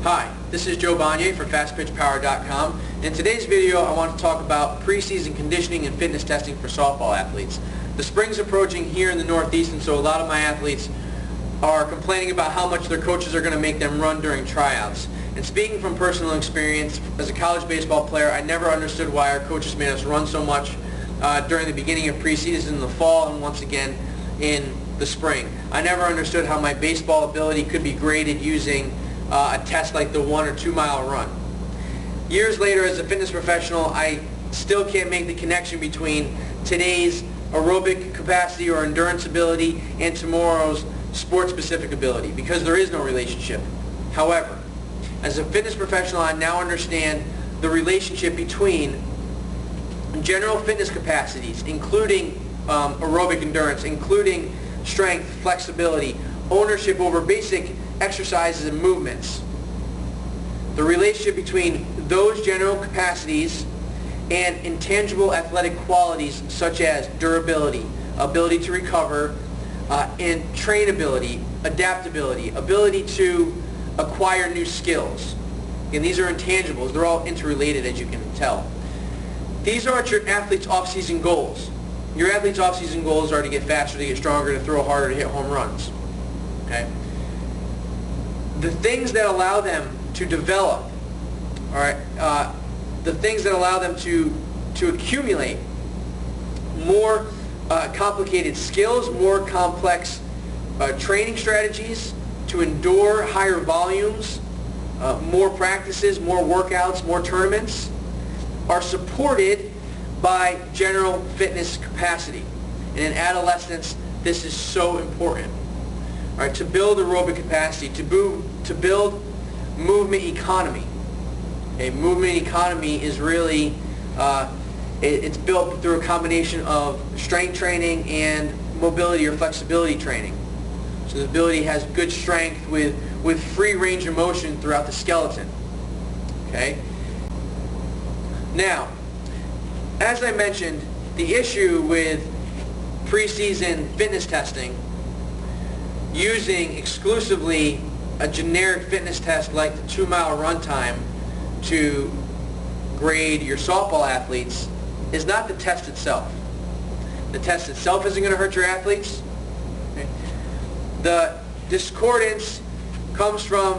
Hi, this is Joe Bonnier for FastPitchPower.com. In today's video, I want to talk about preseason conditioning and fitness testing for softball athletes. The spring's approaching here in the Northeast, and so a lot of my athletes are complaining about how much their coaches are going to make them run during tryouts. And speaking from personal experience, as a college baseball player, I never understood why our coaches made us run so much during the beginning of preseason in the fall and once again in the spring. I never understood how my baseball ability could be graded using a test like the 1 or 2 mile run. Years later, as a fitness professional, I still can't make the connection between today's aerobic capacity or endurance ability and tomorrow's sport-specific ability, because there is no relationship. However, as a fitness professional, I now understand the relationship between general fitness capacities, including aerobic endurance, including strength, flexibility, ownership over basic exercises and movements. The relationship between those general capacities and intangible athletic qualities such as durability, ability to recover, and trainability, adaptability, ability to acquire new skills. And these are intangibles. They're all interrelated, as you can tell. These aren't your athlete's off-season goals. Your athlete's off-season goals are to get faster, to get stronger, to throw harder, to hit home runs. Okay? The things that allow them to develop, all right, the things that allow them to accumulate more complicated skills, more complex training strategies, to endure higher volumes, more practices, more workouts, more tournaments, are supported by general fitness capacity. And in adolescence, this is so important. All right, to build aerobic capacity, to build movement economy. Okay, movement economy is really, it's built through a combination of strength training and mobility or flexibility training. So the ability has good strength with free range of motion throughout the skeleton. Okay? Now, as I mentioned, the issue with preseason fitness testing using exclusively a generic fitness test like the 2 mile run time to grade your softball athletes is not the test itself. The test itself isn't going to hurt your athletes. Okay? The discordance comes from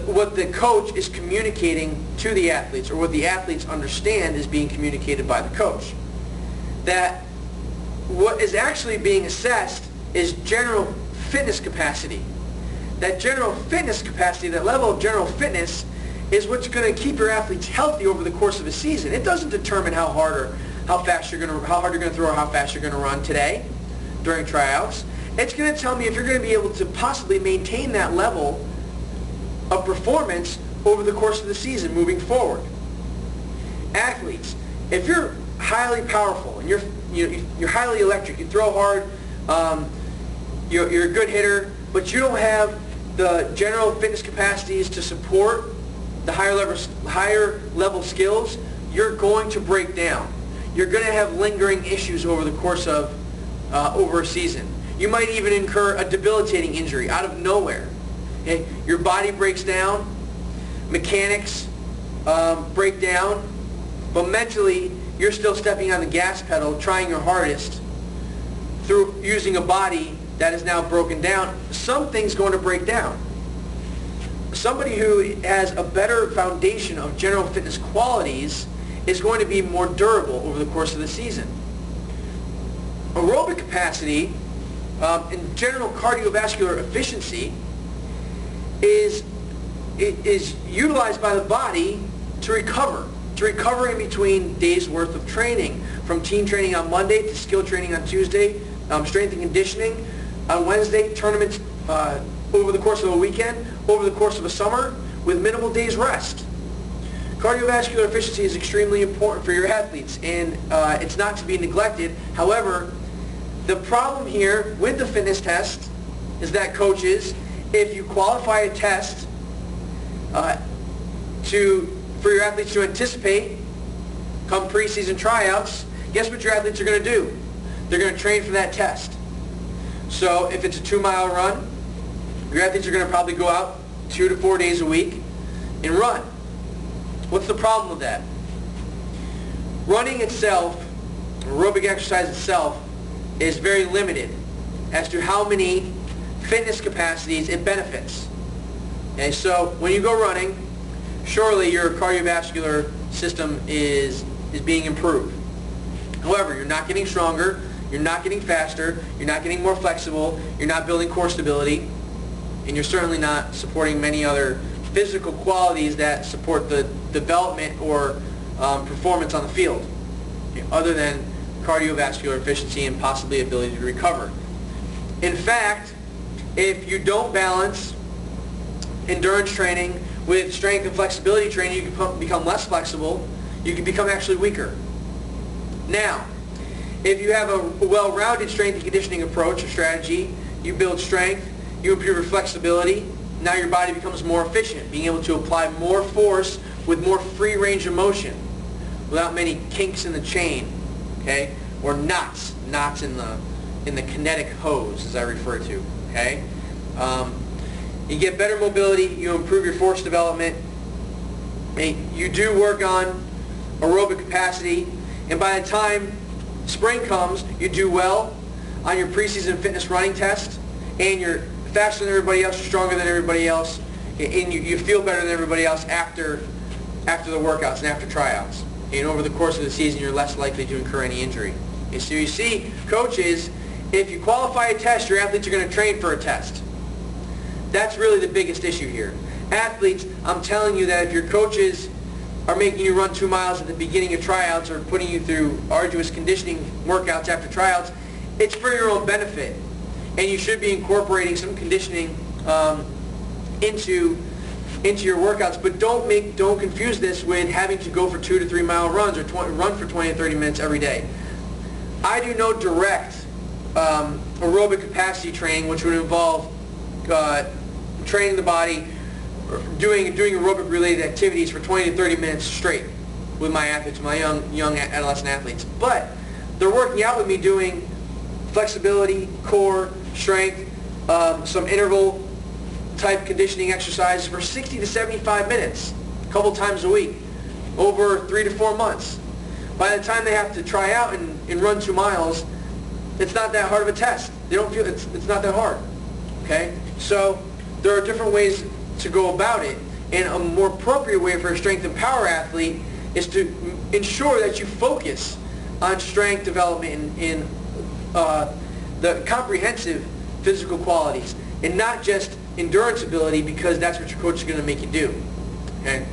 what the coach is communicating to the athletes, or what the athletes understand is being communicated by the coach. That what is actually being assessed is general fitness capacity. That general fitness capacity, that level of general fitness, is what's going to keep your athletes healthy over the course of a season. It doesn't determine how hard or how hard you're going to throw or how fast you're going to run today during tryouts. It's going to tell me if you're going to be able to possibly maintain that level of performance over the course of the season moving forward. Athletes, if you're highly powerful and you're highly electric, you throw hard, you're a good hitter, but you don't have the general fitness capacities to support the higher level skills, you're going to break down. You're going to have lingering issues over the course of over a season. You might even incur a debilitating injury out of nowhere. Okay? Your body breaks down, mechanics break down, but mentally you're still stepping on the gas pedal, trying your hardest through using a body that is now broken down. Something's going to break down. Somebody who has a better foundation of general fitness qualities is going to be more durable over the course of the season. Aerobic capacity and general cardiovascular efficiency is utilized by the body to recover in between days worth of training, from team training on Monday to skill training on Tuesday, strength and conditioning on Wednesday, tournaments over the course of a weekend, over the course of a summer, with minimal days rest. Cardiovascular efficiency is extremely important for your athletes, and it's not to be neglected. However, the problem here with the fitness test is that coaches, if you qualify a test for your athletes to anticipate come preseason tryouts, guess what your athletes are going to do? They're going to train for that test. So if it's a 2 mile run, your athletes are going to probably go out 2 to 4 days a week and run. What's the problem with that? Running itself, aerobic exercise itself, is very limited as to how many fitness capacities it benefits. Okay, so when you go running, surely your cardiovascular system is being improved. However, you're not getting stronger, you're not getting faster, you're not getting more flexible, you're not building core stability, and you're certainly not supporting many other physical qualities that support the development or performance on the field, okay, other than cardiovascular efficiency and possibly ability to recover. In fact, if you don't balance endurance training with strength and flexibility training, you can become less flexible, you can become actually weaker. Now, if you have a well-rounded strength and conditioning approach or strategy, you build strength, you improve your flexibility, now your body becomes more efficient, being able to apply more force with more free range of motion without many kinks in the chain, okay, or knots in the kinetic hose, as I refer to, okay. You get better mobility, you improve your force development, and you do work on aerobic capacity, and by the time spring comes, you do well on your preseason fitness running test, and you're faster than everybody else, you're stronger than everybody else, and you feel better than everybody else after the workouts and after tryouts. And over the course of the season, you're less likely to incur any injury. And so you see, coaches, if you qualify a test, your athletes are going to train for a test. That's really the biggest issue here. Athletes, I'm telling you that if your coaches are making you run 2 miles at the beginning of tryouts or putting you through arduous conditioning workouts after tryouts, it's for your own benefit. And you should be incorporating some conditioning into your workouts. But don't confuse this with having to go for 2 to 3 mile runs or run for 20 to 30 minutes every day. I do no direct aerobic capacity training, which would involve training the body, doing aerobic related activities for 20 to 30 minutes straight with my athletes, my young adolescent athletes. But they're working out with me doing flexibility, core, strength, some interval type conditioning exercises for 60 to 75 minutes, a couple times a week, over 3 to 4 months. By the time they have to try out and run 2 miles, it's not that hard of a test. They don't feel it's not that hard. Okay? So there are different ways to go about it, and a more appropriate way for a strength and power athlete is to ensure that you focus on strength development in the comprehensive physical qualities and not just endurance ability, because that's what your coach is going to make you do. Okay?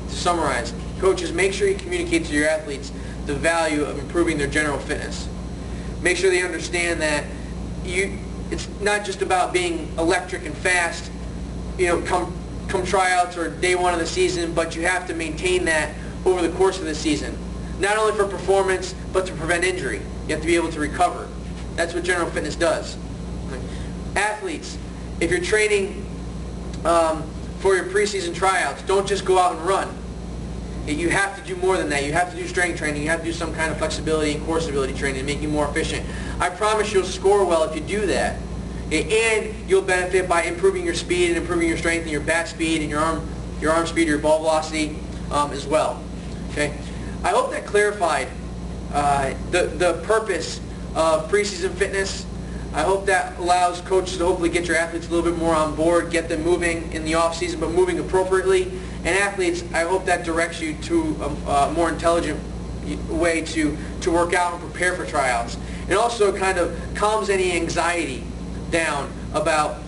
To summarize, coaches, make sure you communicate to your athletes the value of improving their general fitness. Make sure they understand that it's not just about being electric and fast, come tryouts or day one of the season, but you have to maintain that over the course of the season. Not only for performance, but to prevent injury. You have to be able to recover. That's what general fitness does. Athletes, if you're training for your preseason tryouts, don't just go out and run. You have to do more than that. You have to do strength training. You have to do some kind of flexibility and core stability training to make you more efficient. I promise you'll score well if you do that. And you'll benefit by improving your speed and improving your strength and your back speed and your arm speed, your ball velocity as well. Okay? I hope that clarified the purpose of preseason fitness. I hope that allows coaches to hopefully get your athletes a little bit more on board, get them moving in the off-season, but moving appropriately. And athletes, I hope that directs you to a more intelligent way to work out and prepare for tryouts. It also kind of calms any anxiety down about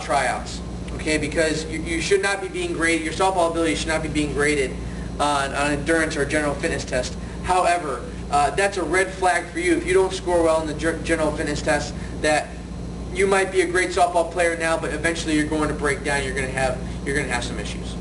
tryouts, okay? Because you should not be being graded, your softball ability should not be being graded on endurance or general fitness test. However, that's a red flag for you if you don't score well in the general fitness test, that you might be a great softball player now, but eventually you're going to break down, you're going to have some issues.